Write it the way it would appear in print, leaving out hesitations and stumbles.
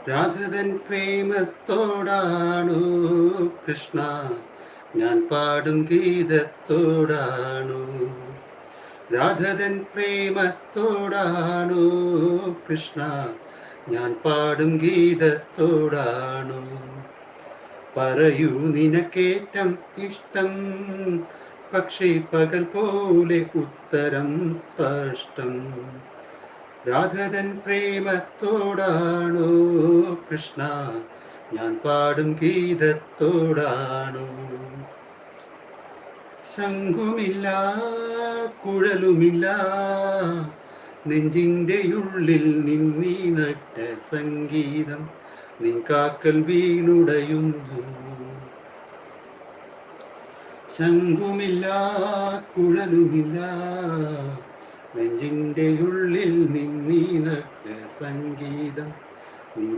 രാധതൻ പ്രേമത്തോടാണു കൃഷ്ണ ഞാൻ പാടും ഗീതത്തോടാണു. രാധതൻ പ്രേമത്തോടാണു കൃഷ്ണ ഞാൻ പാടും ഗീതത്തോടാണു. പറയൂ നിനക്കേറ്റം ഇഷ്ടം, പക്ഷേ പകൽ പോലെ ഉത്തരം സ്പഷ്ടം. രാധതൻ പ്രേമത്തോടാണു കൃഷ്ണ ഞാൻ പാടും ഗീതത്തോടാണു. ശംഖുമില്ല കുഴലുമില്ല നെഞ്ചിൻ്റെ ഉള്ളിൽ നിന്നീനറ്റ സംഗീതം നിൻ കാക്കൽ വീണുടയുന്നു. ശംഖുമില്ല കുഴലുമില്ല നെഞ്ചിൻ്റെ ഉള്ളിൽ നിന്നീനറ്റ സംഗീതം നിൻ